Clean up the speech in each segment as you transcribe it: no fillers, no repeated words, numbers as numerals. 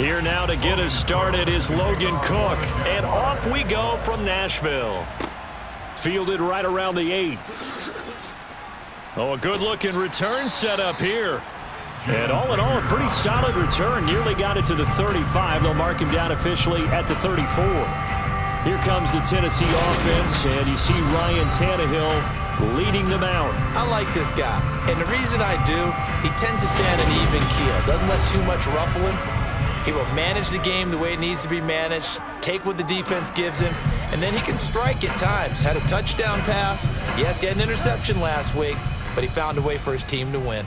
Here now to get us started is Logan Cook. And off we go from Nashville. Fielded right around the 8. Oh, a good-looking return set up here. And all in all, a pretty solid return. Nearly got it to the 35. They'll mark him down officially at the 34. Here comes the Tennessee offense, and you see Ryan Tannehill leading them out. I like this guy, and the reason I do, he tends to stand an even keel. Doesn't let too much ruffle him. He will manage the game the way it needs to be managed, take what the defense gives him, and then he can strike at times. Had a touchdown pass. Yes, he had an interception last week, but he found a way for his team to win.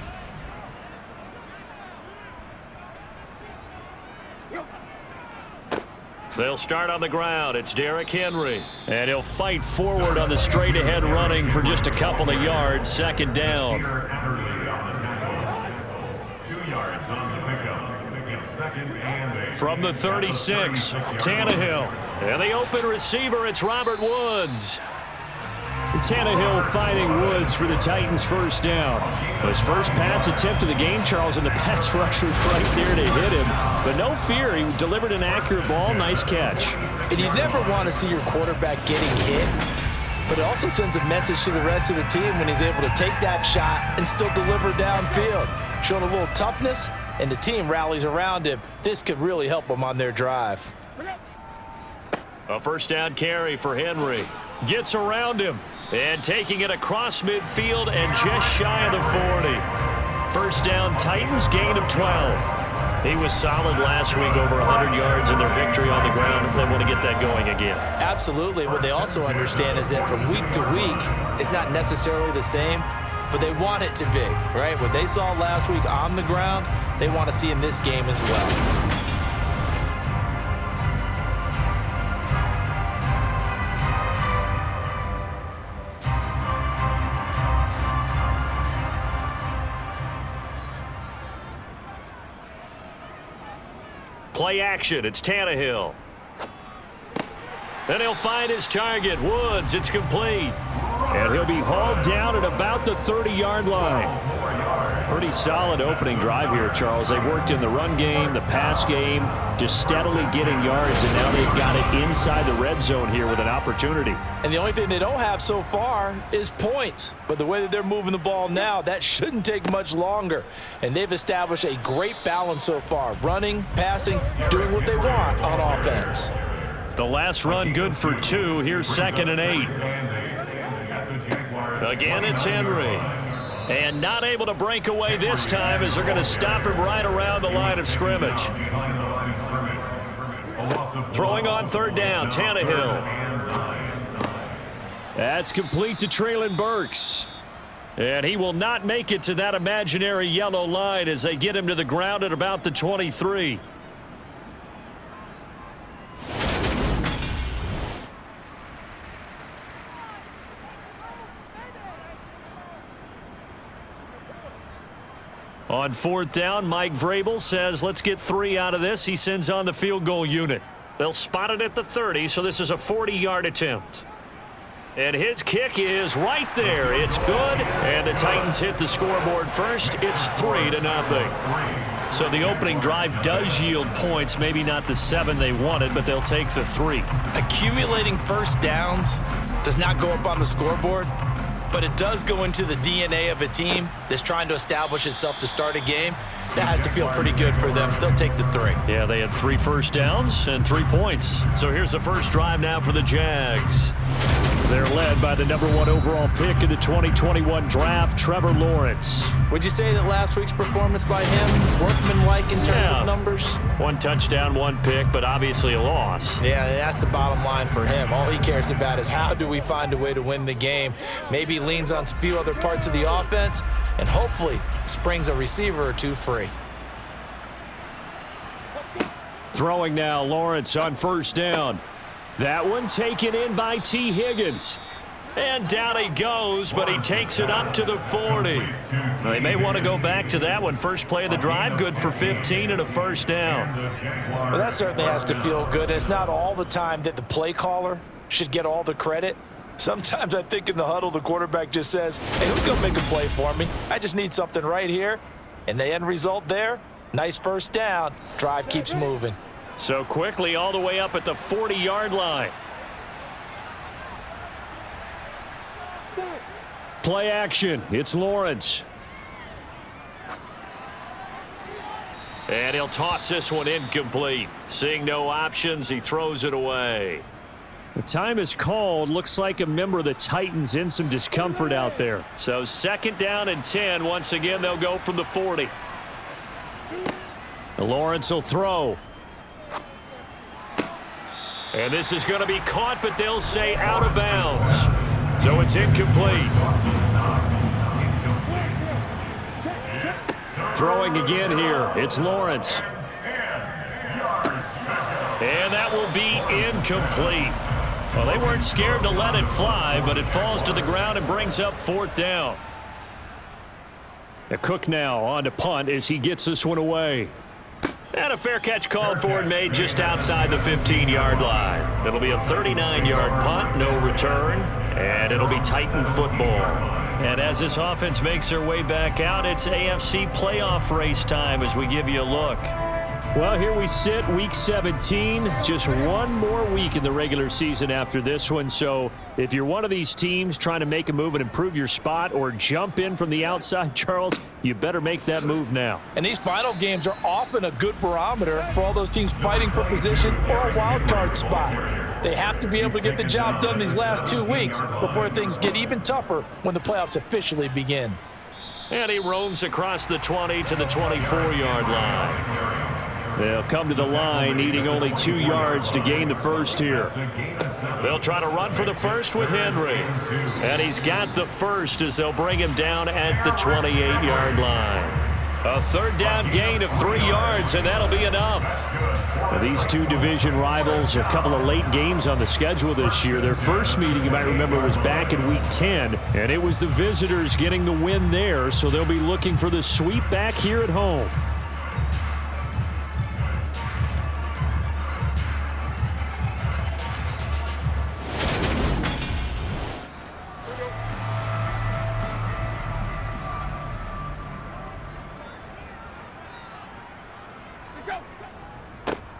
They'll start on the ground. It's Derrick Henry. And he'll fight forward on the straight-ahead running for just a couple of yards. Second down. 2 yards on the pickup. It's second and 8. From the 36, Tannehill. And the open receiver, it's Robert Woods. Tannehill finding Woods for the Titans' first down. His first pass attempt of the game, Charles, and the pass rusher's right there to hit him. But no fear, he delivered an accurate ball. Nice catch. And you never want to see your quarterback getting hit, but it also sends a message to the rest of the team when he's able to take that shot and still deliver downfield. Showing a little toughness, and the team rallies around him. This could really help them on their drive. A first down carry for Henry. Gets around him and taking it across midfield and just shy of the 40. First down, Titans, gain of 12. He was solid last week, over 100 yards in their victory on the ground. They want to get that going again. Absolutely. What they also understand is that from week to week, it's not necessarily the same, but they want it to be, right? What they saw last week on the ground, they want to see in this game as well. Play action, it's Tannehill. Then he'll find his target, Woods. It's complete. And he'll be hauled down at about the 30-yard line. Pretty solid opening drive here, Charles. They've worked in the run game, the pass game, just steadily getting yards, and now they've got it inside the red zone here with an opportunity. And the only thing they don't have so far is points. But the way that they're moving the ball now, that shouldn't take much longer. And they've established a great balance so far. Running, passing, doing what they want on offense. The last run good for 2. Here's second and 8. Again, it's Henry. And not able to break away this time as they're going to stop him right around the line of scrimmage. Throwing on third down, Tannehill. That's complete to Treylon Burks. And he will not make it to that imaginary yellow line as they get him to the ground at about the 23. On fourth down, Mike Vrabel says, let's get 3 out of this. He sends on the field goal unit. They'll spot it at the 30, so this is a 40-yard attempt. And his kick is right there. It's good, and the Titans hit the scoreboard first. It's 3-0. So the opening drive does yield points, maybe not the 7 they wanted, but they'll take the 3. Accumulating first downs does not go up on the scoreboard, but it does go into the DNA of a team that's trying to establish itself to start a game. That has to feel pretty good for them. They'll take the 3. Yeah, they had 3 first downs and 3 points. So here's the first drive now for the Jags. They're led by the number 1 overall pick in the 2021 draft, Trevor Lawrence. Would you say that last week's performance by him, workmanlike in terms of numbers? 1 touchdown, 1 pick, but obviously a loss. Yeah, that's the bottom line for him. All he cares about is how do we find a way to win the game. Maybe leans on a few other parts of the offense, and hopefully springs a receiver or 2 free. Throwing now, Lawrence on first down. That one taken in by T. Higgins. And down he goes, but he takes it up to the 40. They may want to go back to that one. First play of the drive, good for 15 and a first down. Well, that certainly has to feel good. It's not all the time that the play caller should get all the credit. Sometimes I think in the huddle, the quarterback just says, hey, who's going to make a play for me? I just need something right here. And the end result there, Nice first down. Drive keeps moving. So quickly all the way up at the 40-yard line. Play action. It's Lawrence. And he'll toss this one incomplete. Seeing no options, he throws it away. The time is called. Looks like a member of the Titans in some discomfort out there. So 2nd down and 10. Once again, they'll go from the 40. Lawrence will throw. And this is going to be caught, but they'll say out of bounds. So it's incomplete. Throwing again here. It's Lawrence. And that will be incomplete. Well, they weren't scared to let it fly, but it falls to the ground and brings up 4th down. Cook now on to punt as he gets this one away. And a fair catch called for and made just outside the 15-yard line. It'll be a 39-yard punt, no return, and it'll be Titan football. And as this offense makes their way back out, it's AFC playoff race time as we give you a look. Well, here we sit, Week 17. Just one more week in the regular season after this one. So if you're one of these teams trying to make a move and improve your spot or jump in from the outside, Charles, you better make that move now. And these final games are often a good barometer for all those teams fighting for position or a wild card spot. They have to be able to get the job done these last 2 weeks before things get even tougher when the playoffs officially begin. And he roams across the 20 to the 24-yard line. They'll come to the line, needing only 2 yards to gain the first here. They'll try to run for the first with Henry. And he's got the first as they'll bring him down at the 28-yard line. A 3rd down gain of 3 yards, and that'll be enough. Now, these two division rivals, a couple of late games on the schedule this year. Their first meeting, you might remember, was back in Week 10, and it was the visitors getting the win there, so they'll be looking for the sweep back here at home.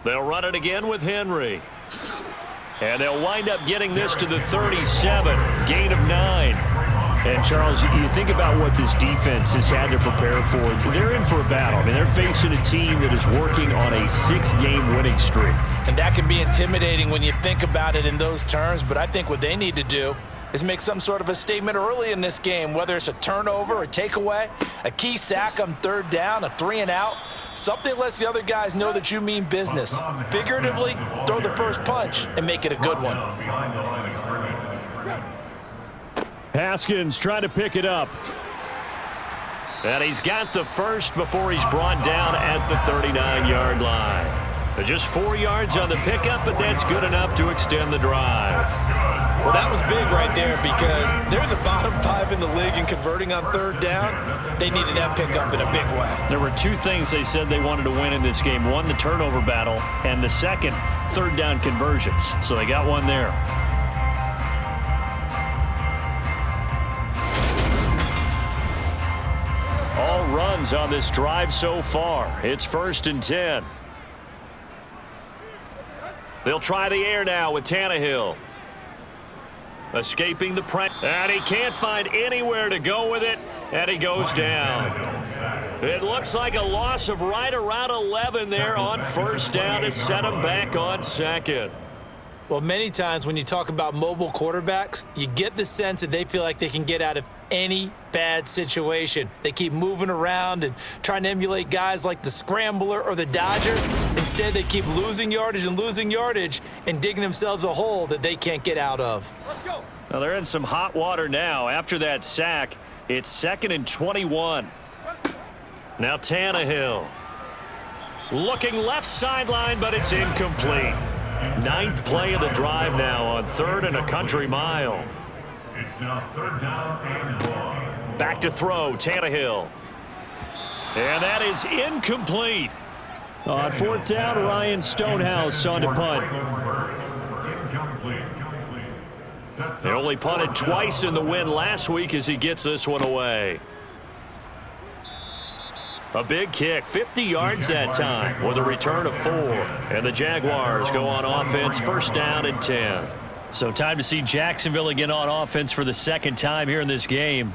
They'll run it again with Henry. And they'll wind up getting this to the 37. Gain of 9. And, Charles, you think about what this defense has had to prepare for. They're in for a battle. I mean, they're facing a team that is working on a 6-game winning streak. And that can be intimidating when you think about it in those terms. But I think what they need to do is make some sort of a statement early in this game, whether it's a turnover, a takeaway, a key sack on 3rd down, a 3-and-out. Something that lets the other guys know that you mean business. Figuratively, throw the first punch and make it a good one. Haskins trying to pick it up. And he's got the first before he's brought down at the 39-yard line. Just 4 yards on the pickup, but that's good enough to extend the drive. Well, that was big right there because they're in the bottom 5 in the league and converting on 3rd down. They needed that pickup in a big way. There were 2 things they said they wanted to win in this game. One, the turnover battle, and the second, 3rd down conversions. So they got one there. All runs on this drive so far. It's 1st and 10. They'll try the air now with Tannehill. Escaping the press. And he can't find anywhere to go with it. And he goes down. It looks like a loss of right around 11 there on 1st down to set him back on 2nd. Well, many times when you talk about mobile quarterbacks, you get the sense that they feel like they can get out of any bad situation. They keep moving around and trying to emulate guys like the Scrambler or the Dodger. Instead, they keep losing yardage and digging themselves a hole that they can't get out of. Now they're in some hot water now. After that sack, it's 2nd and 21. Now Tannehill. Looking left sideline, but it's incomplete. 9th play of the drive now on 3rd and a country mile. It's now 3rd down and 1. Back to throw, Tannehill. And that is incomplete. On 4th down, Ryan Stonehouse on to punt. They only punted twice in the win last week as he gets this one away. A big kick, 50 yards that time with a return of 4. And the Jaguars go on offense, first down and 10. So time to see Jacksonville again on offense for the second time here in this game.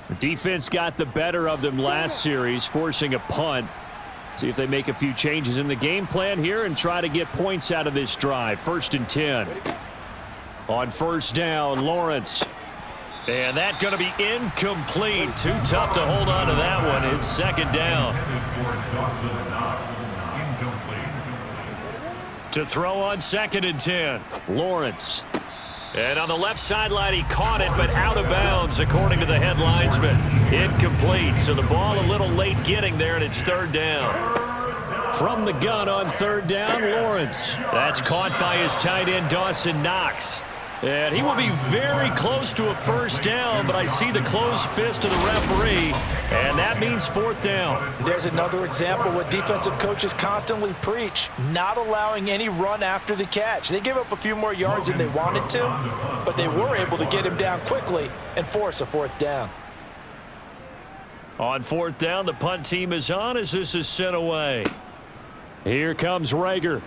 The defense got the better of them last series, forcing a punt. See if they make a few changes in the game plan here and try to get points out of this drive. First and 10. On first down, Lawrence. And that's going to be incomplete. Too tough to hold on to that one. It's second down. To throw on second and 10. Lawrence. And on the left sideline, he caught it, but out of bounds, according to the head linesman. Incomplete, so the ball a little late getting there, and it's third down. From the gun on third down, Lawrence. That's caught by his tight end, Dawson Knox. And he will be very close to a first down, but I see the closed fist of the referee, and that means fourth down. There's another example what defensive coaches constantly preach, not allowing any run after the catch. They gave up a few more yards than they wanted to, but they were able to get him down quickly and force a fourth down. On fourth down, the punt team is on as this is sent away. Here comes Rager.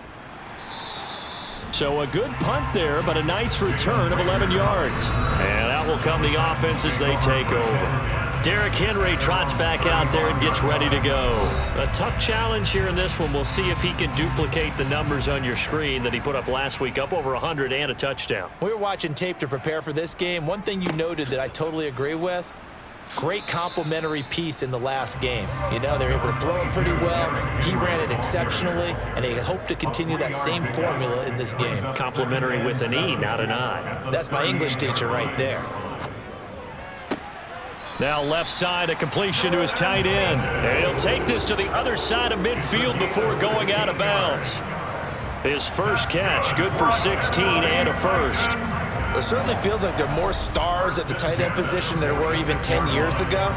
So a good punt there, but a nice return of 11 yards. And out will come the offense as they take over. Derrick Henry trots back out there and gets ready to go. A tough challenge here in this one. We'll see if he can duplicate the numbers on your screen that he put up last week, up over 100 and a touchdown. We were watching tape to prepare for this game. One thing you noted that I totally agree with, great complementary piece in the last game. You know, they're able to throw it pretty well. He ran it exceptionally, and they hope to continue that same formula in this game. Complimentary with an E, not an I. That's my English teacher right there. Now left side, a completion to his tight end. And he'll take this to the other side of midfield before going out of bounds. His first catch, good for 16 and a first. It certainly feels like there are more stars at the tight end position than there were even 10 years ago.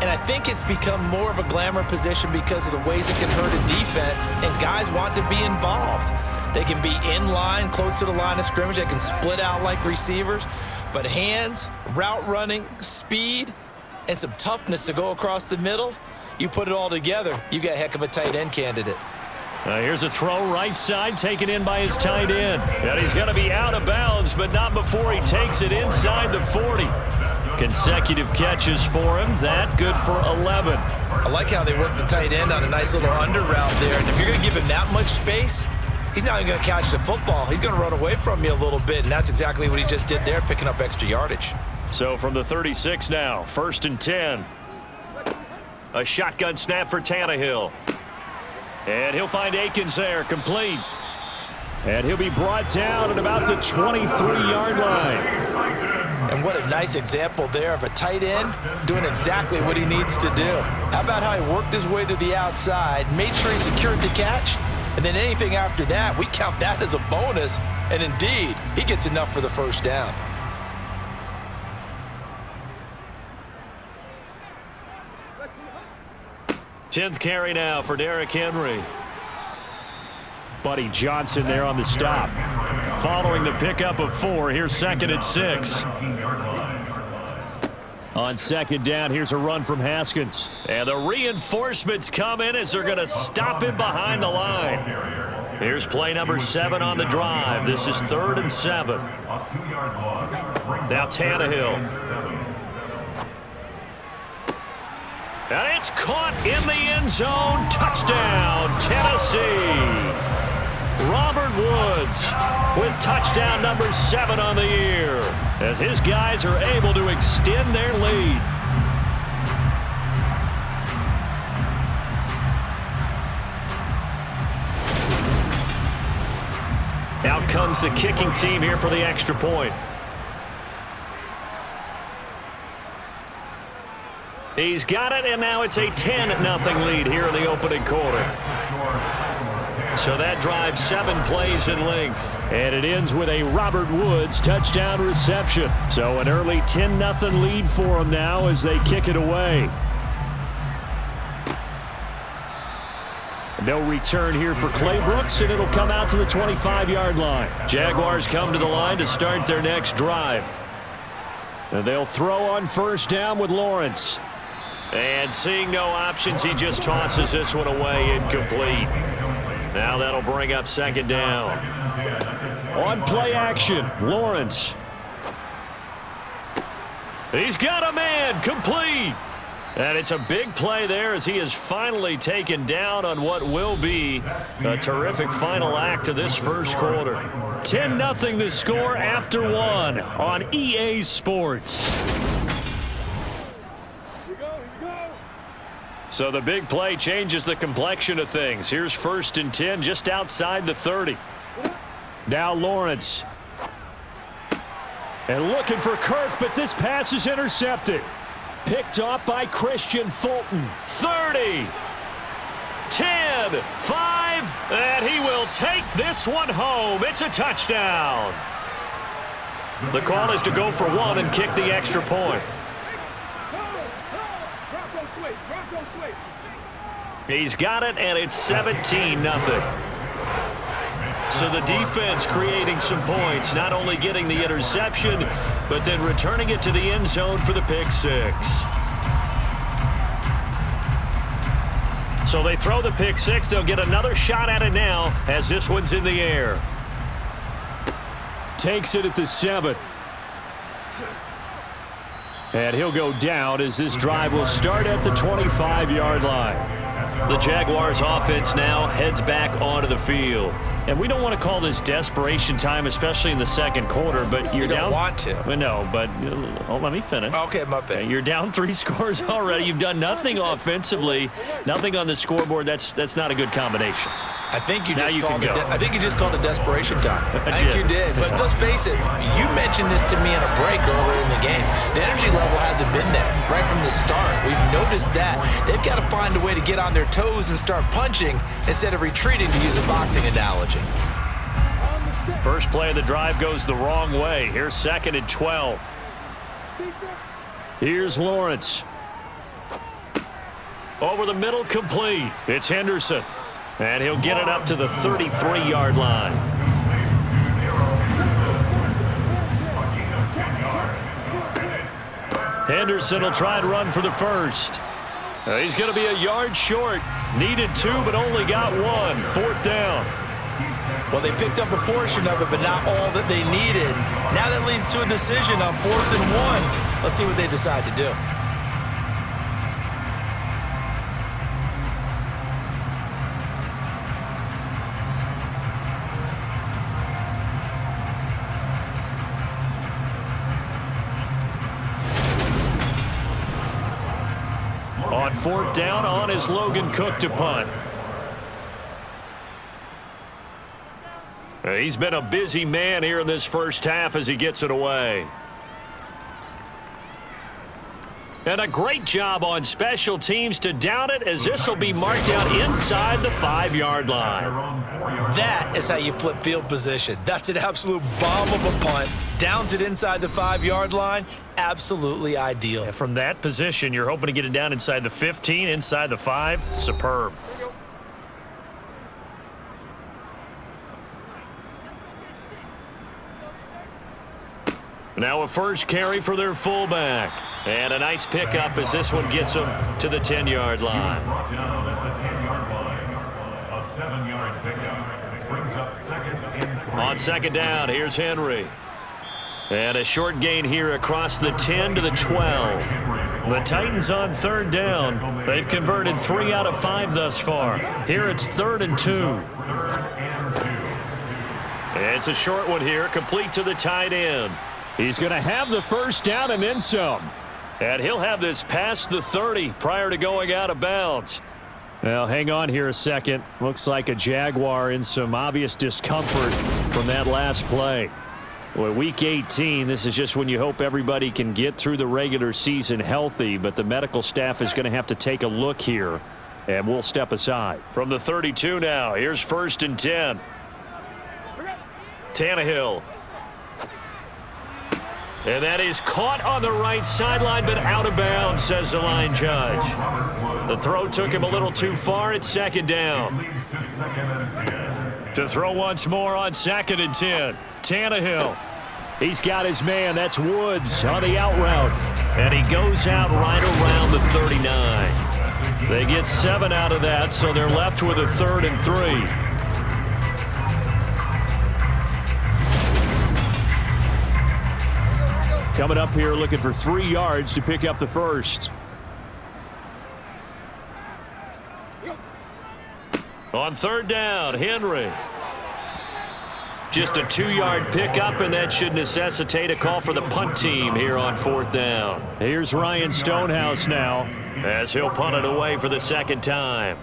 And I think it's become more of a glamour position because of the ways it can hurt a defense, and guys want to be involved. They can be in line, close to the line of scrimmage. They can split out like receivers. But hands, route running, speed, and some toughness to go across the middle, you put it all together, you got a heck of a tight end candidate. Here's a throw right side, taken in by his tight end. And he's going to be out of bounds, but not before he takes it inside the 40. Consecutive catches for him. That good for 11. I like how they work the tight end on a nice little under route there. And if you're going to give him that much space, he's not even going to catch the football. He's going to run away from you a little bit, and that's exactly what he just did there, picking up extra yardage. So from the 36 now, first and 10. A shotgun snap for Tannehill. And he'll find Akins there, complete. And he'll be brought down at about the 23-yard line. And what a nice example there of a tight end doing exactly what he needs to do. How about how he worked his way to the outside, made sure he secured the catch, and then anything after that, we count that as a bonus. And indeed, he gets enough for the first down. Tenth carry now for Derrick Henry. Buddy Johnson there on the stop. Following the pickup of 4, here's second and 6. On second down, here's a run from Haskins. And the reinforcements come in as they're going to stop him behind the line. Here's play number 7 on the drive. This is 3rd and 7. Now Tannehill. And it's caught in the end zone. Touchdown, Tennessee. Robert Woods with touchdown number 7 on the year as his guys are able to extend their lead. Out comes the kicking team here for the extra point. He's got it, and now it's a 10-0 lead here in the opening quarter. So that drives 7 plays in length. And it ends with a Robert Woods touchdown reception. So an early 10-0 lead for them now as they kick it away. No return here for Clay Brooks, and it'll come out to the 25-yard line. Jaguars come to the line to start their next drive. And they'll throw on first down with Lawrence. And seeing no options, he just tosses this one away, incomplete. Now that'll bring up second down. On play action, Lawrence. He's got a man, complete. And it's a big play there as he is finally taken down on what will be a terrific final act of this first quarter. 10-0 the score after one on EA Sports. So the big play changes the complexion of things. Here's 1st and 10 just outside the 30. Now Lawrence. And looking for Kirk, but this pass is intercepted. Picked off by Christian Fulton. 30, 10, 5, and he will take this one home. It's a touchdown. The call is to go for one and kick the extra point. He's got it, and it's 17-0. So the defense creating some points, not only getting the interception, but then returning it to the end zone for the pick six. So they throw the pick six. They'll get another shot at it now as this one's in the air. Takes it at the 7. And he'll go down as this drive will start at the 25-yard line. The Jaguars offense now heads back onto the field. And we don't want to call this desperation time, especially in the second quarter, but you're down. You don't want to. No, but let me finish. Okay, my bad. You're down 3 scores already. You've done nothing offensively, nothing on the scoreboard. That's not a good combination. I think you just called it desperation time. I think you did. But let's face it, you mentioned this to me in a break earlier in the game. The energy level hasn't been there right from the start. We've noticed that. They've got to find a way to get on their toes and start punching instead of retreating, to use a boxing analogy. First play of the drive goes the wrong way. Here's 2nd and 12. Here's Lawrence. Over the middle, complete. It's Henderson. And he'll get it up to the 33-yard line. Henderson will try and run for the first. He's going to be a yard short. Needed 2, but only got 1. 4th down. Well, they picked up a portion of it, but not all that they needed. Now that leads to a decision on 4th and 1. Let's see what they decide to do. On 4th down, on is Logan Cook to punt. He's been a busy man here in this first half as he gets it away. And a great job on special teams to down it, as this will be marked out inside the 5-yard line. That is how you flip field position. That's an absolute bomb of a punt. Downs it inside the 5-yard line. Absolutely ideal. And from that position, you're hoping to get it down inside the 15, inside the 5. Superb. Now a first carry for their fullback. And a nice pickup as this one gets them to the 10-yard line. A 7-yard pickup brings up 2nd and 3. On 2nd down, here's Henry. And a short gain here across the 10 to the 12. The Titans on 3rd down. They've converted 3 out of 5 thus far. Here it's 3rd and 2. It's a short one here, complete to the tight end. He's going to have the first down and then some. And he'll have this past the 30 prior to going out of bounds. Well, hang on here a second. Looks like a Jaguar in some obvious discomfort from that last play. Well, week 18, this is just when you hope everybody can get through the regular season healthy, but the medical staff is going to have to take a look here, and we'll step aside. From the 32 now, here's 1st and 10. Tannehill. And that is caught on the right sideline, but out of bounds, says the line judge. The throw took him a little too far. It's 2nd down. To throw once more on 2nd and 10. Tannehill. He's got his man. That's Woods on the out route. And he goes out right around the 39. They get 7 out of that, so they're left with a 3rd and 3. Coming up here looking for 3 yards to pick up the first. On 3rd down, Henry. Just a 2-yard pickup, and that should necessitate a call for the punt team here on 4th down. Here's Ryan Stonehouse now as he'll punt it away for the 2nd time.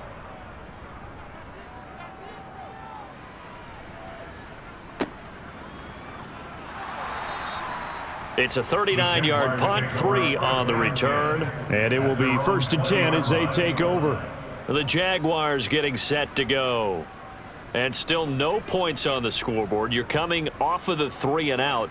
It's a 39-yard punt, 3 on the return. And it will be 1st and 10 as they take over. The Jaguars getting set to go. And still no points on the scoreboard. You're coming off of the 3 and out.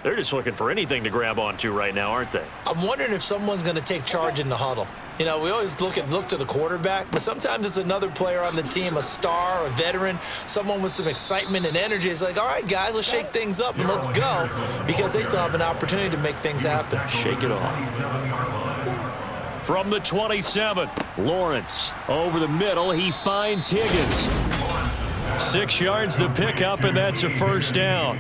They're just looking for anything to grab onto right now, aren't they? I'm wondering if someone's going to take charge in the huddle. You know, we always look to the quarterback, but sometimes it's another player on the team, a star, a veteran, someone with some excitement and energy. It's like, all right, guys, let's shake things up and let's go, because they still have an opportunity to make things happen. Shake it off. From the 27, Lawrence over the middle. He finds Higgins. 6 yards the pickup, and that's a 1st down.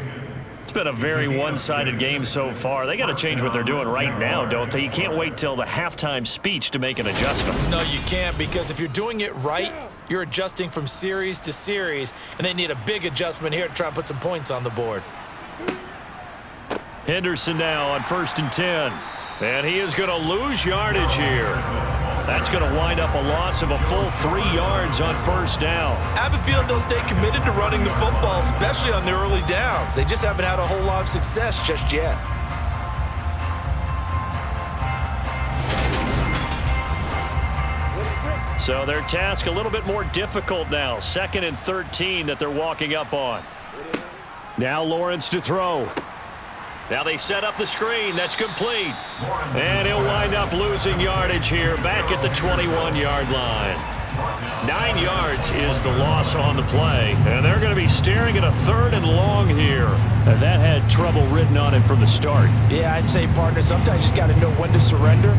It's been a very one-sided game so far. They got to change what they're doing right now, don't they? You can't wait till the halftime speech to make an adjustment. No, you can't, because if you're doing it right, you're adjusting from series to series, and they need a big adjustment here to try and put some points on the board. Henderson now on 1st and 10. And he is going to lose yardage here. That's going to wind up a loss of a full 3 yards on 1st down. I have a feeling they'll stay committed to running the football, especially on the early downs. They just haven't had a whole lot of success just yet. So their task a little bit more difficult now. 2nd and 13 that they're walking up on. Now Lawrence to throw. Now they set up the screen. That's complete. And he'll wind up losing yardage here back at the 21-yard line. 9 yards is the loss on the play. And they're going to be staring at a 3rd and long here. And that had trouble written on it from the start. Yeah, I'd say, partner, sometimes you just got to know when to surrender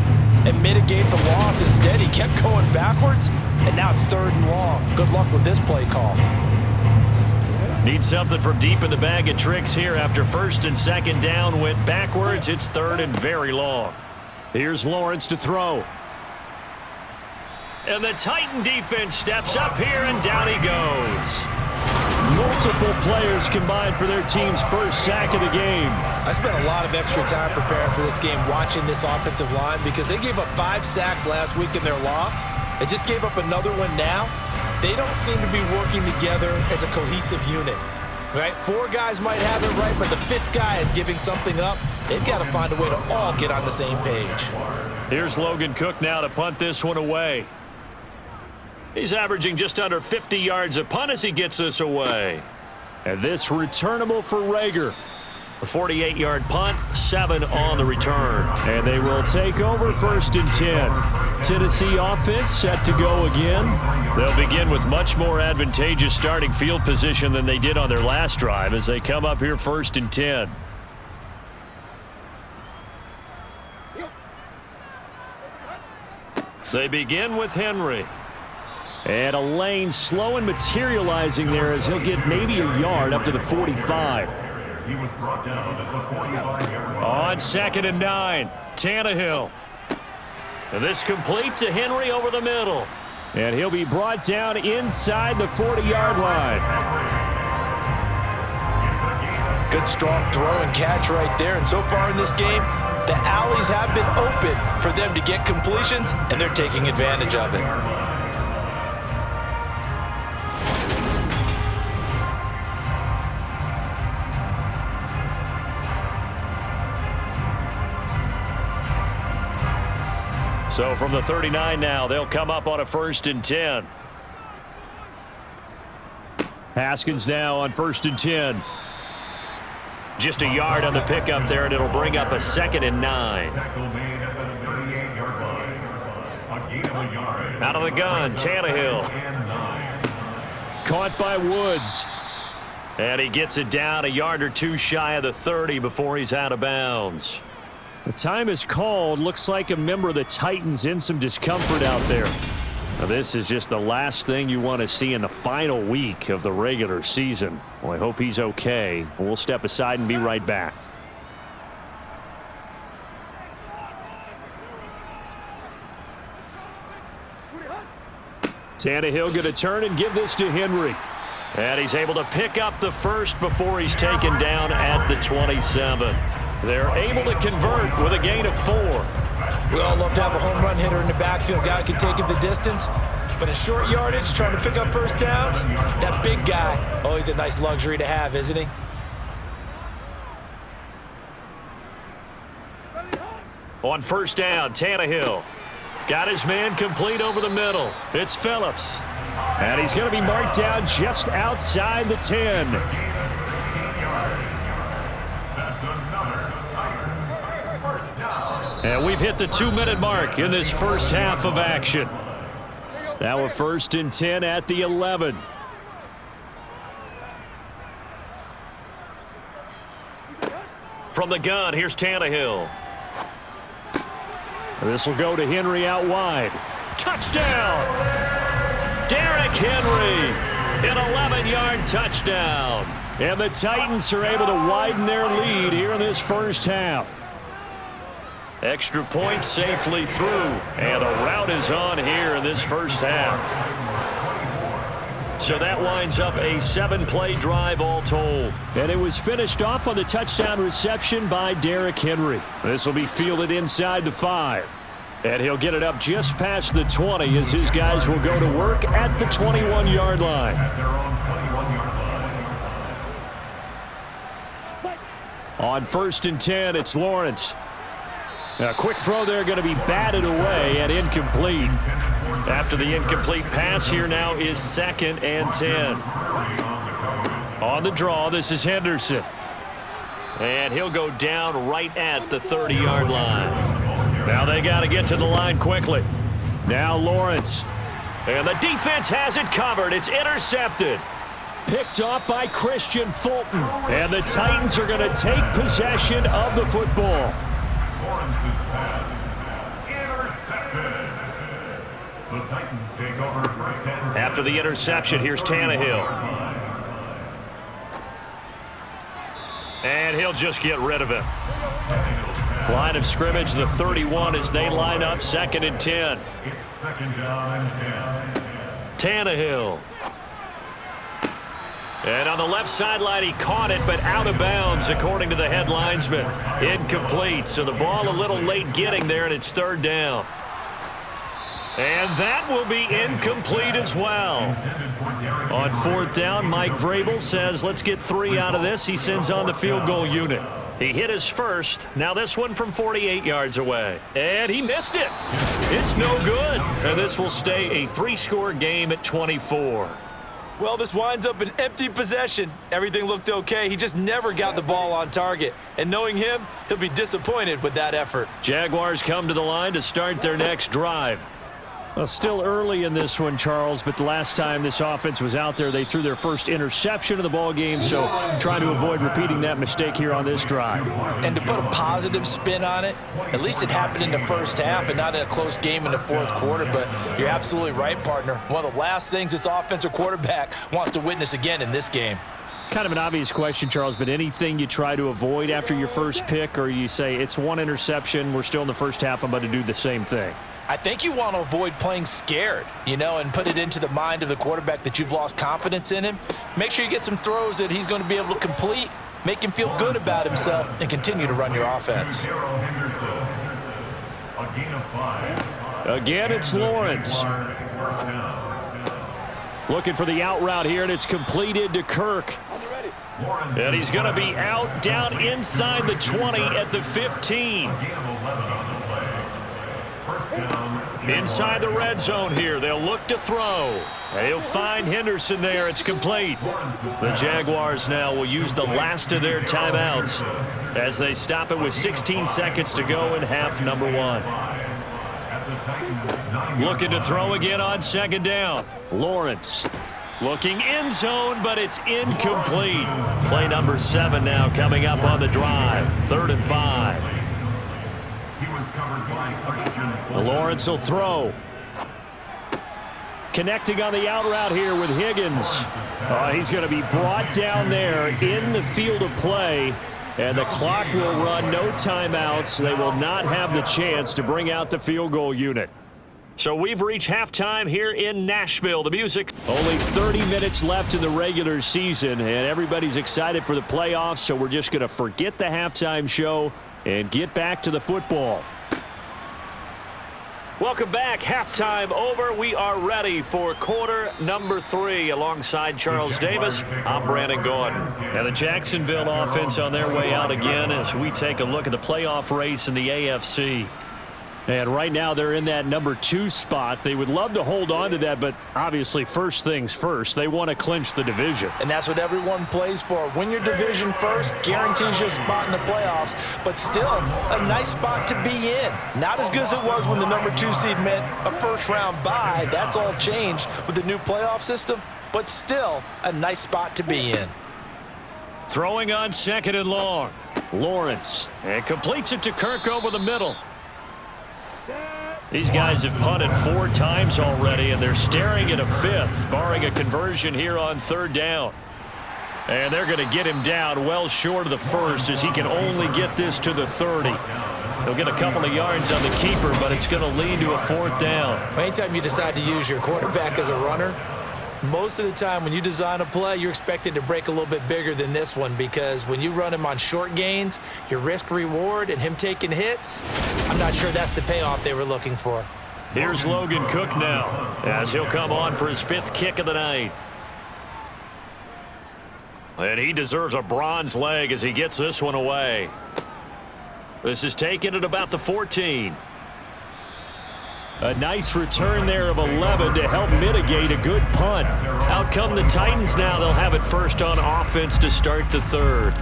and mitigate the loss. Instead, he kept going backwards, and now it's 3rd and long. Good luck with this play call. Need something from deep in the bag of tricks here after 1st and 2nd down went backwards. It's 3rd and very long. Here's Lawrence to throw. And the Titan defense steps up here, and down he goes. Multiple players combined for their team's 1st sack of the game. I spent a lot of extra time preparing for this game watching this offensive line because they gave up 5 sacks last week in their loss. They just gave up another one now. They don't seem to be working together as a cohesive unit, right? 4 guys might have it right, but the 5th guy is giving something up. They've got to find a way to all get on the same page. Here's Logan Cook now to punt this one away. He's averaging just under 50 yards a punt as he gets this away. And this returnable for Rager. A 48-yard punt, 7 on the return. And they will take over 1st and 10. Tennessee offense set to go again. They'll begin with much more advantageous starting field position than they did on their last drive as they come up here 1st and 10. They begin with Henry. And a lane slow and materializing there as he'll get maybe a yard up to the 45. He was brought down at the 45-yard line. On 2nd and 9, Tannehill. And this complete to Henry over the middle. And he'll be brought down inside the 40-yard line. Good strong throw and catch right there. And so far in this game, the alleys have been open for them to get completions, and they're taking advantage of it. So from the 39 now, they'll come up on a 1st and 10. Haskins now on 1st and 10. Just a yard on the pickup there, and it'll bring up a 2nd and 9. Tackle made at the 38-yard line. A gain of a yard. Out of the gun, Tannehill. And 9. Caught by Woods. And he gets it down a yard or 2 shy of the 30 before he's out of bounds. The time is called. Looks like a member of the Titans in some discomfort out there. Now, this is just the last thing you want to see in the final week of the regular season. Well, I hope he's okay. We'll step aside and be right back. Tannehill going to turn and give this to Henry. And he's able to pick up the first before he's taken down at the 27. They're able to convert with a gain of 4. We all love to have a home run hitter in the backfield. Guy can take it the distance. But in short yardage, trying to pick up first downs, that big guy, oh, he's a nice luxury to have, isn't he? On first down, Tannehill got his man complete over the middle. It's Phillips. And he's going to be marked down just outside the 10. And we've hit the 2-minute mark in this first half of action. Now a 1st and 10 at the 11. From the gun, here's Tannehill. This will go to Henry out wide. Touchdown! Derrick Henry, an 11-yard touchdown. And the Titans are able to widen their lead here in this first half. Extra point safely through, and a rout is on here in this first half. So that winds up a 7-play drive all told. And it was finished off on the touchdown reception by Derrick Henry. This will be fielded inside the 5. And he'll get it up just past the 20 as his guys will go to work at the 21-yard line. On 1st and 10, it's Lawrence. A quick throw there going to be batted away and incomplete. After the incomplete pass, here now is 2nd and 10. On the draw, this is Henderson. And he'll go down right at the 30-yard line. Now they got to get to the line quickly. Now Lawrence. And the defense has it covered. It's intercepted. Picked off by Christian Fulton. And the Titans are going to take possession of the football. Lawrence's pass intercepted. The Titans take over first and 10. After the interception, here's Tannehill. And he'll just get rid of it. Line of scrimmage, the 31 as they line up 2nd and 10. It's 2nd down and 10. Tannehill. And on the left sideline, he caught it, but out of bounds, according to the head linesman. Incomplete, so the ball a little late getting there, and it's 3rd down. And that will be incomplete as well. On 4th down, Mike Vrabel says, let's get 3 out of this. He sends on the field goal unit. He hit his first. Now this one from 48 yards away. And he missed it. It's no good. And this will stay a 3-score game at 24. Well, this winds up an empty possession. Everything looked okay. He just never got the ball on target. And knowing him, he'll be disappointed with that effort. Jaguars come to the line to start their next drive. Well, still early in this one, Charles, but the last time this offense was out there, they threw their first interception of the ball game, so trying to avoid repeating that mistake here on this drive. And to put a positive spin on it, at least it happened in the first half and not in a close game in the 4th quarter, but you're absolutely right, partner. One of the last things this offensive quarterback wants to witness again in this game. Kind of an obvious question, Charles, but anything you try to avoid after your first pick, or you say it's 1 interception, we're still in the first half, I'm about to do the same thing? I think you want to avoid playing scared, and put it into the mind of the quarterback that you've lost confidence in him. Make sure you get some throws that he's going to be able to complete, make him feel good about himself, and continue to run your offense. Again, it's Lawrence. Looking for the out route here, and it's completed to Kirk. And he's going to be out down inside the 20 at the 15. Inside the red zone here. They'll look to throw. They'll find Henderson there. It's complete. The Jaguars now will use the last of their timeouts as they stop it with 16 seconds to go in half number 1. Looking to throw again on 2nd down. Lawrence looking end zone, but it's incomplete. Play number 7 now coming up on the drive. 3rd and 5. was covered by Christian. Lawrence will throw. Connecting on the out route here with Higgins. He's going to be brought down there in the field of play, and the clock will run. No timeouts. They will not have the chance to bring out the field goal unit. So we've reached halftime here in Nashville. The music. Only 30 minutes left in the regular season, and everybody's excited for the playoffs, so we're just going to forget the halftime show and get back to the football. Welcome back. Halftime over. We are ready for quarter number 3 alongside Charles Davis. I'm Brandon Gordon. And the Jacksonville offense on their way out again as we take a look at the playoff race in the AFC. And right now they're in that number 2 spot. They would love to hold on to that, but obviously first things first. They want to clinch the division. And that's what everyone plays for. Win your division first, guarantees you a spot in the playoffs, but still a nice spot to be in. Not as good as it was when the number 2 seed meant a first-round bye. That's all changed with the new playoff system, but still a nice spot to be in. Throwing on second and long. Lawrence, and completes it to Kirk over the middle. These guys have punted 4 times already, and they're staring at a 5th, barring a conversion here on 3rd down. And they're going to get him down well short of the 1st as he can only get this to the 30. He'll get a couple of yards on the keeper, but it's going to lead to a 4th down. Anytime you decide to use your quarterback as a runner, most of the time when you design a play, you're expected to break a little bit bigger than this one, because when you run him on short gains, your risk-reward and him taking hits, I'm not sure that's the payoff they were looking for. Here's Logan Cook now as he'll come on for his 5th kick of the night. And he deserves a bronze leg as he gets this one away. This is taken at about the 14. A nice return there of 11 to help mitigate a good punt. Out come the Titans now. They'll have it first on offense to start the 3rd.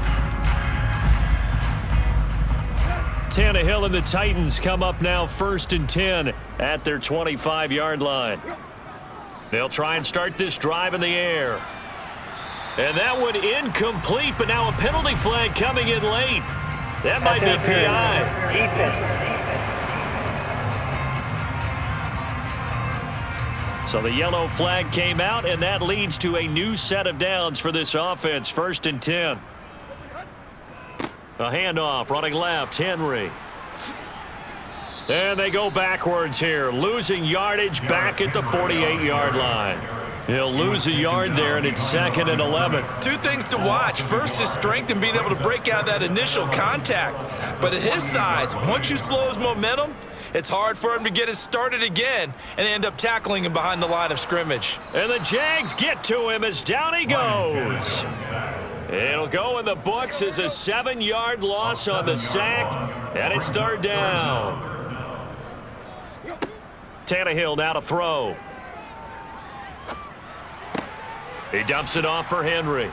Tannehill and the Titans come up now 1st and 10 at their 25-yard line. They'll try and start this drive in the air. And that one incomplete, but now a penalty flag coming in late. That might be PI. Defense. So the yellow flag came out, and that leads to a new set of downs for this offense. 1st and 10. A handoff, running left, Henry. And they go backwards here, losing yardage back at the 48-yard line. He'll lose a yard there, and it's 2nd and 11. 2 things to watch. First, his strength and being able to break out that initial contact. But at his size, once you slow his momentum, it's hard for him to get it started again and end up tackling him behind the line of scrimmage. And the Jags get to him as down he goes. It'll go in the books as a 7-yard loss on the sack, and it's 3rd down. Tannehill now to throw. He dumps it off for Henry.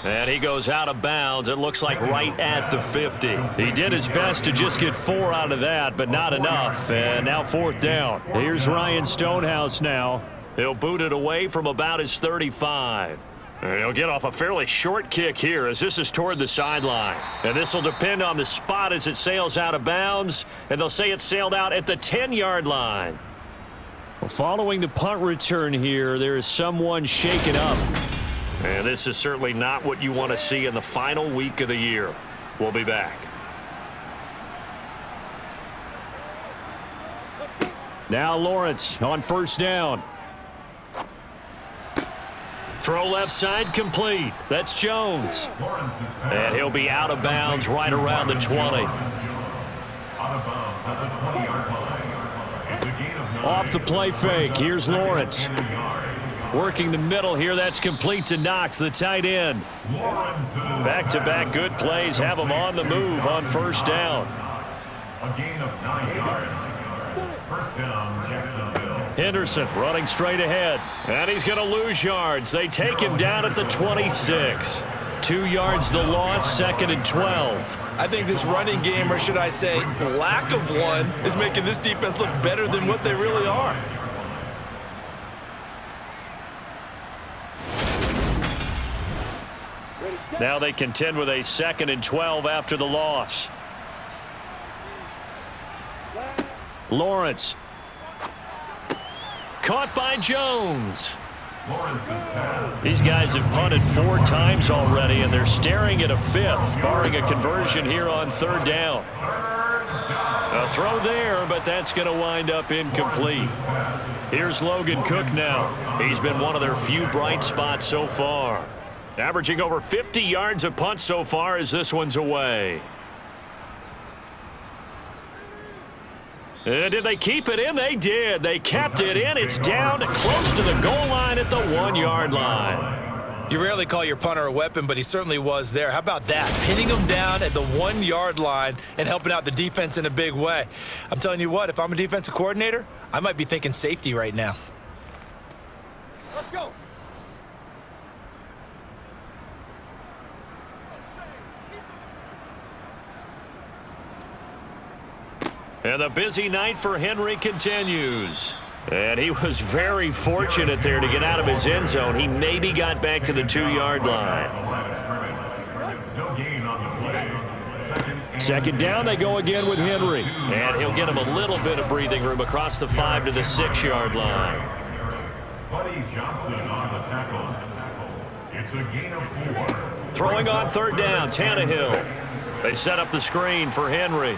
And he goes out of bounds, it looks like right at the 50. He did his best to just get 4 out of that, but not enough. And now 4th down. Here's Ryan Stonehouse now. He'll boot it away from about his 35. And he'll get off a fairly short kick here as this is toward the sideline. And this will depend on the spot as it sails out of bounds. And they'll say it sailed out at the 10-yard line. Well, following the punt return here, there is someone shaken up. And this is certainly not what you want to see in the final week of the year. We'll be back. Now Lawrence on 1st down. Throw left side complete. That's Jones. And he'll be out of bounds right around the 20. Out of bounds at the 20-yard line. It's a gain of 9. Off the play fake. Here's Lawrence. Working the middle here. That's complete to Knox, the tight end. Back-to-back good plays have him on the move on 1st down. A gain of 9 yards. 1st down, Jacksonville. Henderson running straight ahead. And he's going to lose yards. They take him down at the 26. 2 yards the loss, 2nd and 12. I think this running game, or should I say lack of one, is making this defense look better than what they really are. Now they contend with a 2nd and 12 after the loss. Lawrence. Caught by Jones. These guys have punted 4 times already, and they're staring at a 5th, barring a conversion here on 3rd down. A throw there, but that's going to wind up incomplete. Here's Logan Cook now. He's been one of their few bright spots so far. Averaging over 50 yards a punt so far as this one's away. Did they keep it in? They did. They kept it in. It's down close to the goal line at the 1-yard line. You rarely call your punter a weapon, but he certainly was there. How about that? Pinning him down at the 1-yard line and helping out the defense in a big way. I'm telling you what, if I'm a defensive coordinator, I might be thinking safety right now. Let's go. And the busy night for Henry continues. And he was very fortunate there to get out of his end zone. He maybe got back to the 2-yard line. Second down, they go again with Henry. And he'll get him a little bit of breathing room across the 5 to the 6-yard line. Buddy Johnson on the tackle. It's a gain of 4. Throwing on 3rd down, Tannehill. They set up the screen for Henry.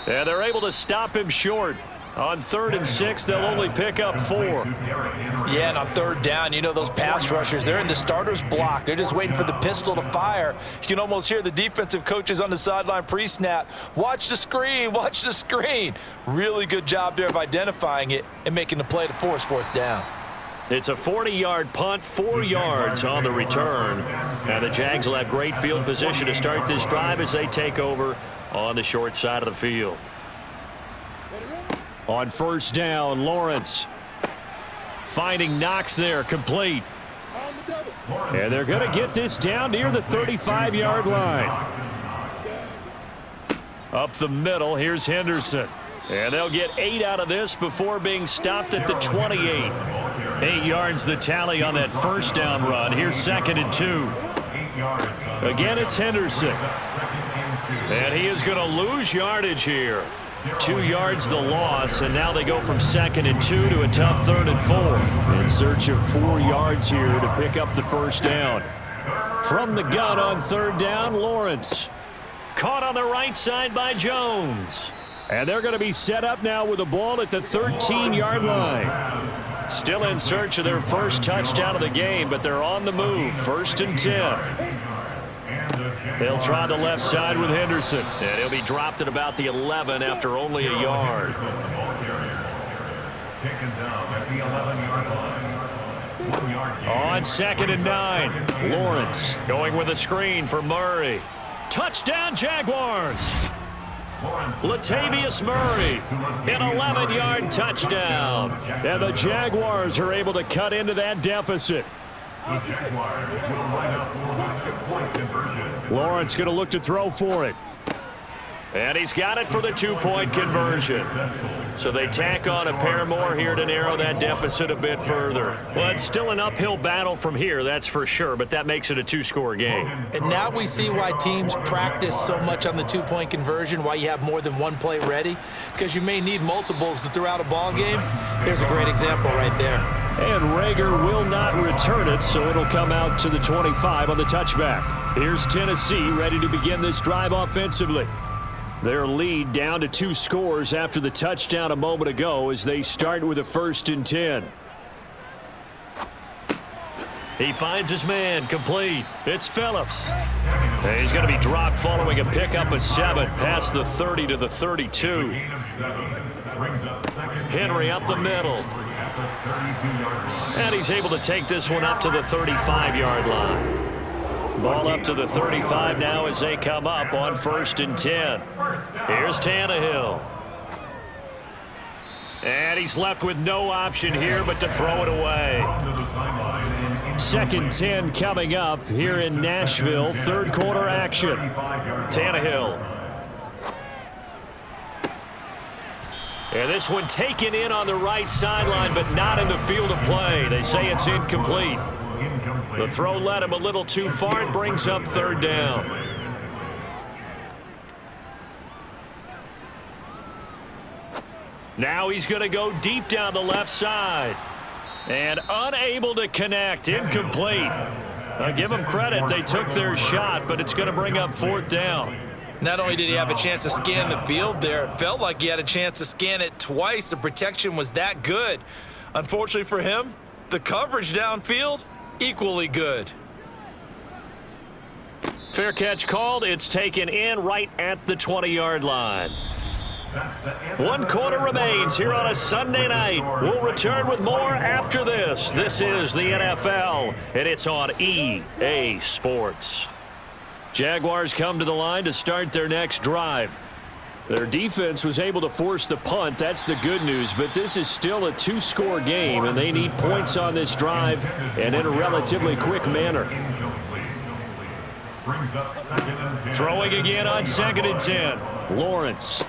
And they're able to stop him short. On 3rd and 6, they'll only pick up 4. Yeah, and on 3rd down, you know those pass rushers, they're in the starter's block. They're just waiting for the pistol to fire. You can almost hear the defensive coaches on the sideline pre-snap. Watch the screen, watch the screen. Really good job there of identifying it and making the play to force 4th down. It's a 40-yard punt, 4 yards on the return. And the Jags will have great field position to start this drive as they take over on the short side of the field. On 1st down, Lawrence finding Knox there, complete. And they're going to get this down near the 35-yard line. Up the middle, here's Henderson. And they'll get 8 out of this before being stopped at the 28. 8 yards the tally on that 1st down run. Here's 2nd and 2. Again, it's Henderson. And he is going to lose yardage here. 2 yards the loss, and now they go from 2nd and 2 to a tough 3rd and 4. In search of 4 yards here to pick up the 1st down. From the gun on 3rd down, Lawrence. Caught on the right side by Jones. And they're going to be set up now with the ball at the 13-yard line. Still in search of their first touchdown of the game, but they're on the move. 1st and 10. They'll try the left side with Henderson. And he'll be dropped at about the 11 after only a yard. On 2nd and 9. Lawrence going with a screen for Murray. Touchdown, Jaguars. Latavius Murray, an 11-yard touchdown. And the Jaguars are able to cut into that deficit. Lawrence going to look to throw for it. And he's got it for the 2-point conversion. So they tack on a pair more here to narrow that deficit a bit further. Well, it's still an uphill battle from here, that's for sure, but that makes it a 2-score game. And now we see why teams practice so much on the 2-point conversion, why you have more than one play ready, because you may need multiples to throw out a ball game. There's a great example right there. And Rager will not return it, so it'll come out to the 25 on the touchback. Here's Tennessee ready to begin this drive offensively. Their lead down to 2 scores after the touchdown a moment ago as they start with a 1st and 10. He finds his man, complete. It's Phillips. And he's going to be dropped following a pickup of 7 past the 30 to the 32. Henry up the middle. And he's able to take this one up to the 35-yard line. Ball up to the 35 now as they come up on 1st and 10. Here's Tannehill. And he's left with no option here but to throw it away. 2nd 10 coming up here in Nashville. 3rd quarter action. Tannehill. And this one taken in on the right sideline but not in the field of play. They say it's incomplete. The throw led him a little too far and brings up 3rd down. Now he's going to go deep down the left side. And unable to connect. Incomplete. I'll give them credit. They took their shot, but it's going to bring up 4th down. Not only did he have a chance to scan the field there, it felt like he had a chance to scan it twice. The protection was that good. Unfortunately for him, the coverage downfield, equally good. Fair catch called. It's taken in right at the 20-yard line. 1 quarter remains here on a Sunday night. We'll return with more after this. This is the NFL, and it's on EA Sports. Jaguars come to the line to start their next drive. Their defense was able to force the punt. That's the good news, but this is still a 2-score game, and they need points on this drive and in a relatively quick manner. Throwing again on 2nd and 10. Lawrence.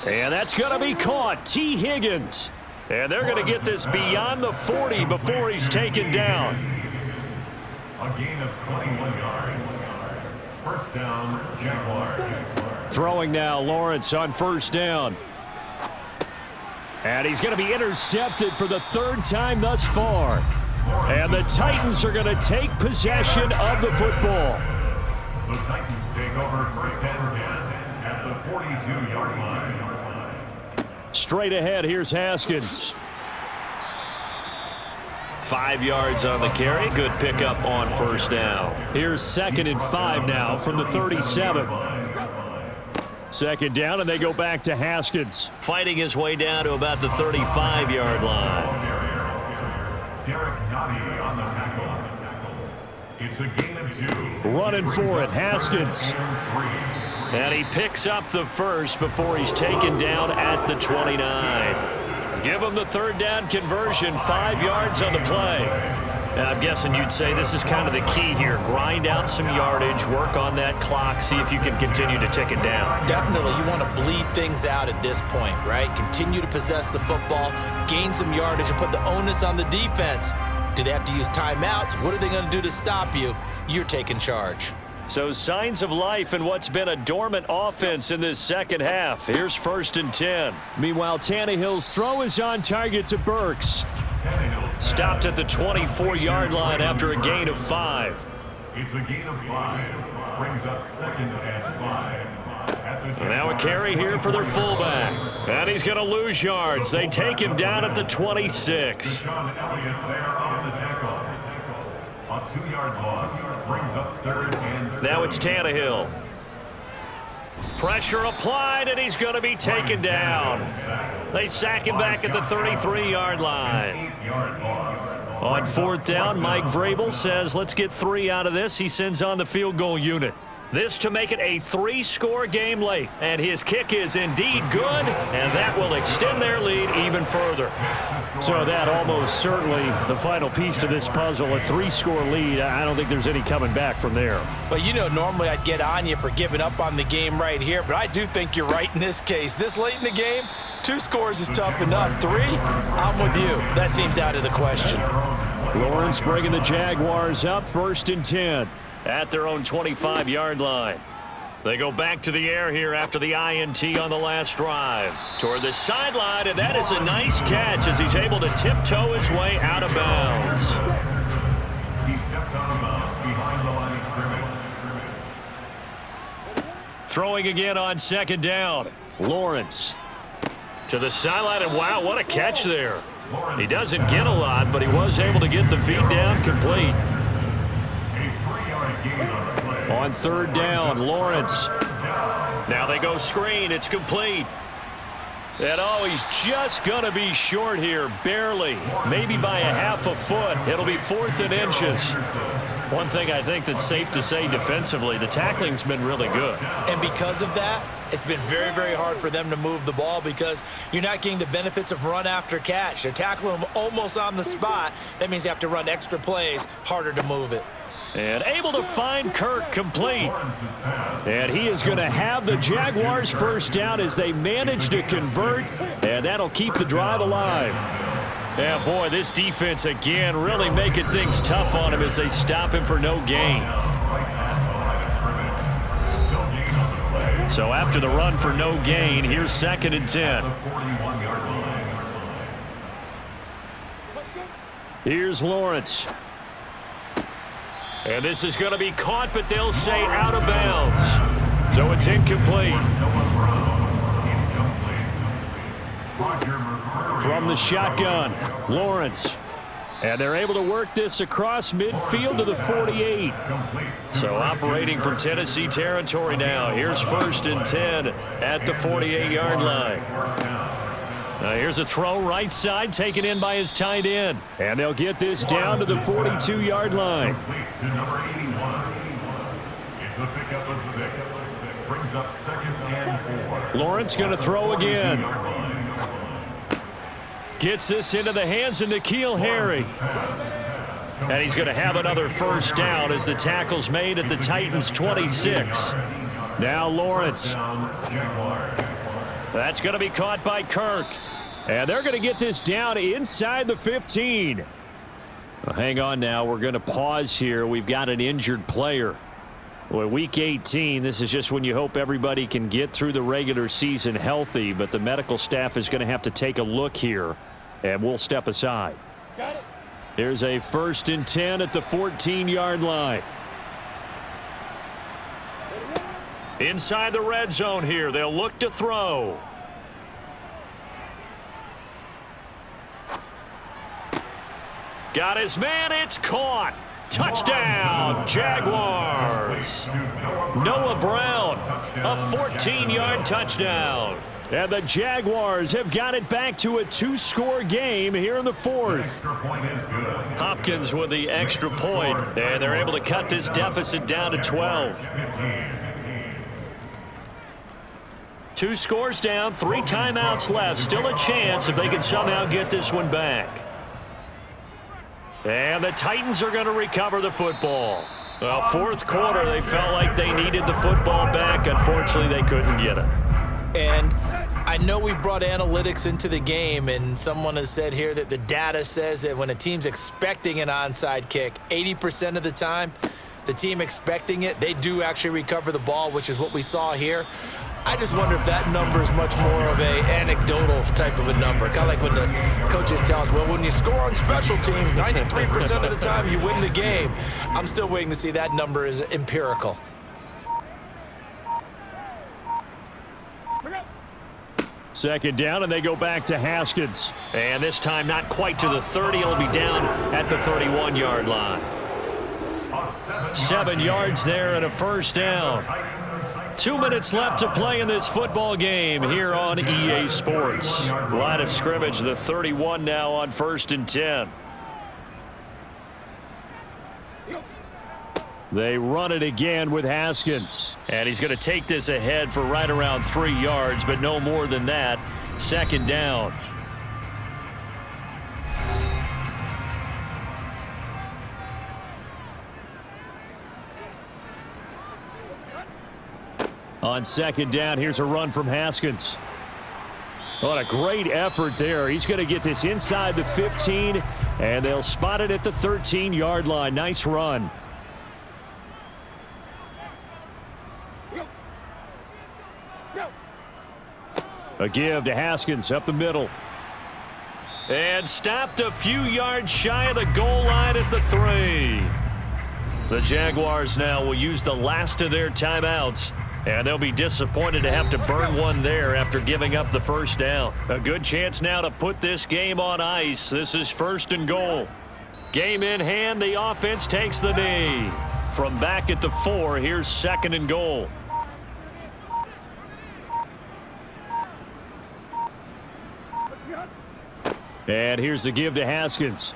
And that's going to be caught. T. Higgins. And they're going to get this beyond the 40 before he's taken down. A gain of 21 yards. First down, Jaguars. Throwing now, Lawrence on 1st down. And he's going to be intercepted for the 3rd time thus far. And the Titans are going to take possession of the football. The Titans take over 1st and 10 at the 42-yard line. Straight ahead, here's Haskins. 5 yards on the carry. Good pickup on 1st down. Here's 2nd and 5 now from the 37. 2nd down, and they go back to Haskins. Fighting his way down to about the 35-yard line. Derek Nottie on the tackle. It's a gain of 2. Running for it, Haskins. And he picks up the 1st before he's taken down at the 29. Give him the 3rd down conversion, 5 yards on the play. And I'm guessing you'd say this is kind of the key here. Grind out some yardage, work on that clock, see if you can continue to tick it down. Definitely, you want to bleed things out at this point, right? Continue to possess the football, gain some yardage, and put the onus on the defense. Do they have to use timeouts? What are they going to do to stop you? You're taking charge. So signs of life in what's been a dormant offense in this 2nd half. Here's 1st and 10. Meanwhile, Tannehill's throw is on target to Burks. Stopped at the 24-yard line after a gain of 5. It's a gain of 5. Brings up 2nd and 5. Now a carry here for their fullback. And he's going to lose yards. They take him down at the 26. Sean Elliott there on the tackle. A 2-yard loss brings up 3rd and 7. Now it's Tannehill. Pressure applied, and he's going to be taken down. They sack him back at the 33-yard line. On 4th down, Mike Vrabel says, let's get 3 out of this. He sends on the field goal unit. This to make it a 3-score game late. And his kick is indeed good, and that will extend their lead even further. So that almost certainly the final piece to this puzzle, a 3-score lead. I don't think there's any coming back from there. But you know, normally I'd get on you for giving up on the game right here, but I do think you're right in this case. This late in the game, 2 scores is tough enough. 3, I'm with you. That seems out of the question. Lawrence bringing the Jaguars up, 1st and 10. At their own 25-yard line. They go back to the air here after the INT on the last drive. Toward the sideline, and that is a nice catch as he's able to tiptoe his way out of bounds. He steps out of bounds behind the line of scrimmage. Throwing again on 2nd down. Lawrence to the sideline, and wow, what a catch there. He doesn't get a lot, but he was able to get the feed down complete. On 3rd down, Lawrence. Now they go screen. It's complete. And oh, he's just going to be short here, barely, maybe by a half a foot. It'll be 4th and inches. One thing I think that's safe to say defensively, the tackling's been really good. And because of that, it's been very, very hard for them to move the ball because you're not getting the benefits of run after catch. They're tackling them almost on the spot. That means you have to run extra plays, harder to move it. And able to find Kirk complete. And he is going to have the Jaguars 1st down as they manage to convert, and that'll keep the drive alive. Yeah, boy, this defense again really making things tough on him as they stop him for no gain. So after the run for no gain, here's 2nd and 10. Here's Lawrence. And this is going to be caught, but they'll say out of bounds. So it's incomplete. From the shotgun, Lawrence. And they're able to work this across midfield to the 48. So operating from Tennessee territory now. Here's 1st and 10 at the 48-yard line. Now here's a throw right side taken in by his tight end. And they'll get this down to the 42-yard line. To number 81. It's a pickup of 6. Brings up 2nd and 4. Lawrence going to throw again. Gets this into the hands of N'Keal Harry. And he's going to have another 1st down as the tackle's made at the Titans' 26. Now Lawrence. That's going to be caught by Kirk. And they're going to get this down inside the 15. Well, hang on now. We're going to pause here. We've got an injured player. Well, Week 18, this is just when you hope everybody can get through the regular season healthy, but the medical staff is going to have to take a look here, and we'll step aside. Got it. There's a 1st and 10 at the 14-yard line. Inside the red zone here, they'll look to throw. Got his man, it's caught. Touchdown, Jaguars. Noah Brown, a 14-yard touchdown. And the Jaguars have got it back to a 2-score game here in the 4th. Hopkins with the extra point, and they're able to cut this deficit down to 12. 2 scores down, 3 timeouts left. Still a chance if they can somehow get this one back. And the Titans are going to recover the football. Well, 4th quarter, they felt like they needed the football back. Unfortunately, they couldn't get it. And I know we've brought analytics into the game, and someone has said here that the data says that when a team's expecting an onside kick, 80% of the time, the team expecting it, they do actually recover the ball, which is what we saw here. I just wonder if that number is much more of a anecdotal type of a number. Kind of like when the coaches tell us, well, when you score on special teams, 93% of the time you win the game. I'm still waiting to see that number is empirical. Second down, and they go back to Haskins. And this time not quite to the 30. It'll be down at the 31-yard line. 7 yards there and a 1st down. 2 minutes left to play in this football game here on EA Sports. Line of scrimmage, the 31 now on 1st and 10. They run it again with Haskins. And he's going to take this ahead for right around 3 yards, but no more than that. 2nd down. On 2nd down, here's a run from Haskins. What a great effort there. He's going to get this inside the 15, and they'll spot it at the 13-yard line. Nice run. A give to Haskins up the middle. And stopped a few yards shy of the goal line at the 3. The Jaguars now will use the last of their timeouts. And they'll be disappointed to have to burn one there after giving up the 1st down. A good chance now to put this game on ice. This is 1st and goal. Game in hand, the offense takes the knee. From back at the 4, here's 2nd and goal. And here's the give to Haskins.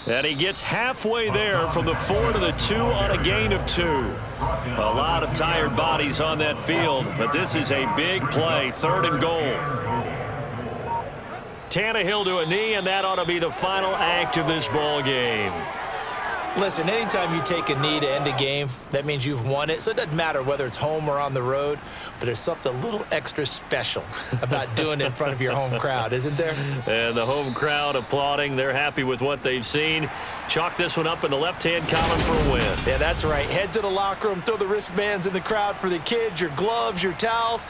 And he gets halfway there from the 4 to the 2 on a gain of 2. A lot of tired bodies on that field, but this is a big play. 3rd and goal. Tannehill to a knee, and that ought to be the final act of this ball game. Listen, anytime you take a knee to end a game, that means you've won it. So it doesn't matter whether it's home or on the road, but there's something a little extra special about doing it in front of your home crowd, isn't there? And the home crowd applauding. They're happy with what they've seen. Chalk this one up in the left-hand column for a win. Yeah, that's right. Head to the locker room, throw the wristbands in the crowd for the kids, your gloves, your towels.